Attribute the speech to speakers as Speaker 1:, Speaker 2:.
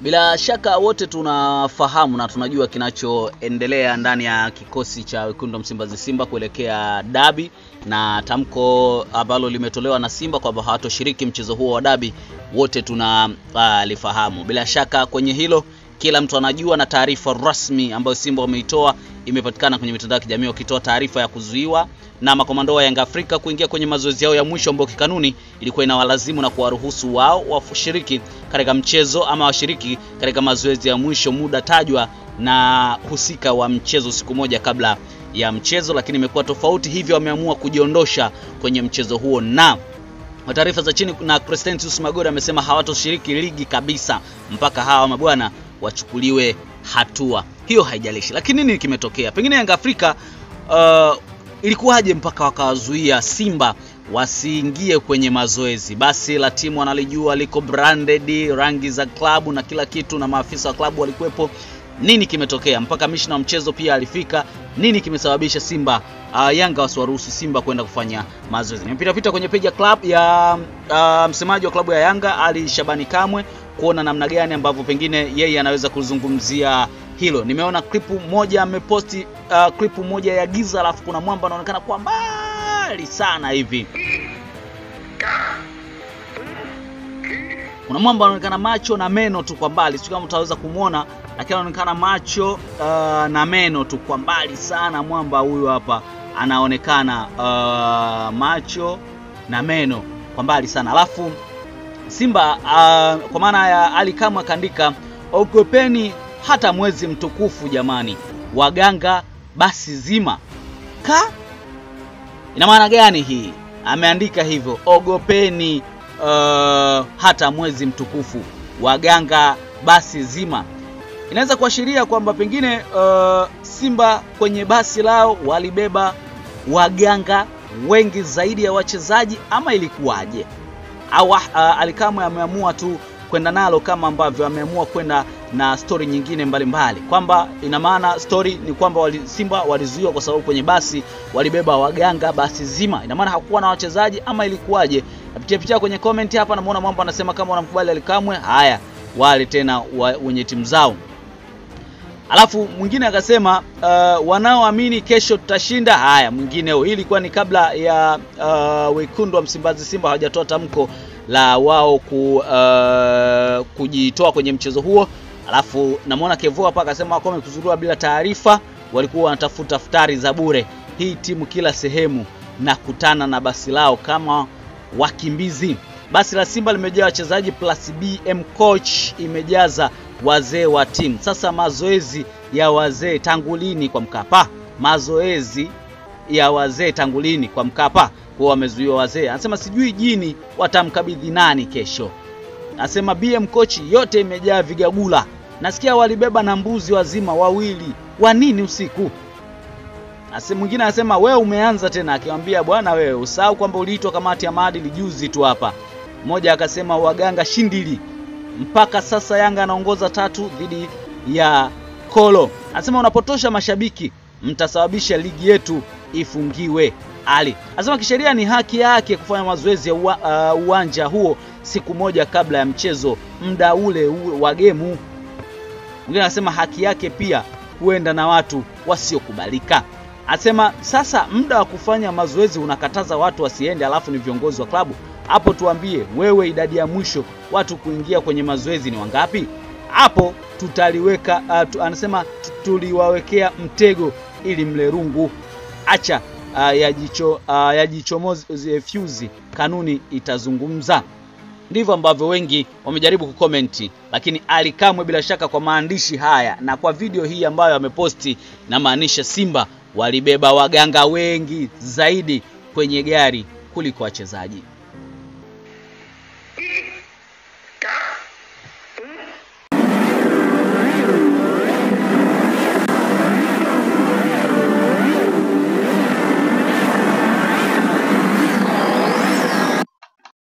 Speaker 1: Bila shaka wote tunafahamu na tunajua kinachoendelea ndani ya kikosi cha Wekundu wa Msimbazi Simba kuelekea dabi, na tamko ambalo limetolewa na Simba kwamba hawatoshiriki mchezo huo wa dabi wote tunalifahamu. Bila shaka kwenye hilo kila mtu anajua, na taarifa rasmi ambayo Simba wameitoa imepatikana kwenye mitandao ya kijamii, wakitoa taarifa ya kuzuiwa na makomando wa Yanga Afrika kuingia kwenye mazoezi yao ya mwisho ambao kikanuni ilikuwa inawalazimu na kuwaruhusu wao washiriki katika mchezo ama washiriki katika mazoezi ya mwisho muda tajwa na husika wa mchezo siku moja kabla ya mchezo, lakini imekuwa tofauti, hivyo wameamua kujiondosha kwenye mchezo huo. Na taarifa za chini na Crescentius Magori amesema hawatoshiriki ligi kabisa mpaka hawa mabwana wachukuliwe hatua. Hiyo haijalishi, lakini nini kimetokea? Pengine Yanga Afrika ilikuwaje mpaka wakawazuia Simba wasiingie kwenye mazoezi? Basi la timu wanalijua, liko branded, rangi za klabu na kila kitu, na maafisa wa klabu walikuwepo. Nini kimetokea mpaka mishna wa mchezo pia alifika? Nini kimesababisha Simba Yanga wasiwaruhusu Simba kwenda kufanya mazoezi? Nimepita kwenye page ya club ya msemaji wa klabu ya Yanga Ali Shabani Kamwe kuona namna gani ambavyo pengine yeye anaweza kuzungumzia hilo. Nimeona klipu moja ameposti, klipu moja ya giza, alafu kuna mwamba anaonekana kwa mbali sana hivi. Kuna mwamba anaonekana macho na meno tu kwa mbali, sio kama utaweza kumuona, lakini anaonekana macho na meno tu kwa mbali sana. Mwamba huyu hapa anaonekana macho na meno kwa mbali sana. Alafu Simba kwa maana ya Ali Kamwe kaandika, ogopeni hata mwezi mtukufu jamani, waganga basi zima. Ina maana gani hii? Ameandika hivyo, ogopeni hata mwezi mtukufu, waganga basi zima. Inaweza kuashiria kwamba pengine Simba kwenye basi lao walibeba waganga wengi zaidi ya wachezaji, ama ilikuwaje? Au Ali Kamwe ameamua tu kwenda nalo kama ambavyo ameamua kwenda na story nyingine mbalimbali, kwamba ina maana story ni kwamba Simba walizuiwa kwa sababu kwenye basi walibeba waganga basi zima. Ina maana hakuwa na wachezaji ama ilikuwaje? Napitia kwenye comment hapa, namuona mwamba anasema kama wanamkubali Ali Kamwe, haya wale tena wenye timu zao. Alafu mwingine akasema wanaoamini kesho tutashinda. Haya, mwingine hii ilikuwa ni kabla ya Wekundu wa Msimbazi Simba hawajatoa tamko la wao kujitoa kwenye mchezo huo. Alafu namuona Kevo hapa akasema wako wamekuzurua bila taarifa, walikuwa wanatafuta futari za bure. Hii timu kila sehemu na kutana na basi lao kama wakimbizi. Basi la Simba limejaa wachezaji plus BM coach imejaza wazee wa timu. Sasa mazoezi ya wazee tangulini kwa Mkapa. Mazoezi ya wazee tangulini kwa Mkapa. Kwa wamezuiwa wazee. Anasema sijui jini watamkabidhi nani kesho. Anasema BM coach yote imejaa vigagula. Nasikia walibeba na mbuzi wazima wawili. Wa nini usiku? Anasema mwingine anasema wewe umeanza tena, akimwambia bwana wewe usahau kwamba uliitwa kamati ya maadili juzi tu hapa. Mmoja akasema waganga shindili. Mpaka sasa Yanga anaongoza 3 dhidi ya Kolo. Anasema unapotosha mashabiki, mtasababisha ligi yetu ifungiwe. Ali anasema kisheria ni haki yake kufanya mazoezi ya uwanja huo siku moja kabla ya mchezo, muda ule wa gemu. Mwingine anasema haki yake pia huenda na watu wasiokubalika. Anasema sasa muda wa kufanya mazoezi unakataza watu wasiende, alafu ni viongozi wa klabu. Hapo tuambie wewe, idadi ya mwisho watu kuingia kwenye mazoezi ni wangapi? Hapo tutaliweka anasema tuliwawekea mtego ili mle rungu. Acha yajichomoze fuse, kanuni itazungumza. Ndivyo ambavyo wengi wamejaribu kukomenti, lakini Ali Kamwe bila shaka kwa maandishi haya na kwa video hii ambayo ameposti, na maanisha Simba walibeba waganga wengi zaidi kwenye gari kuliko wachezaji.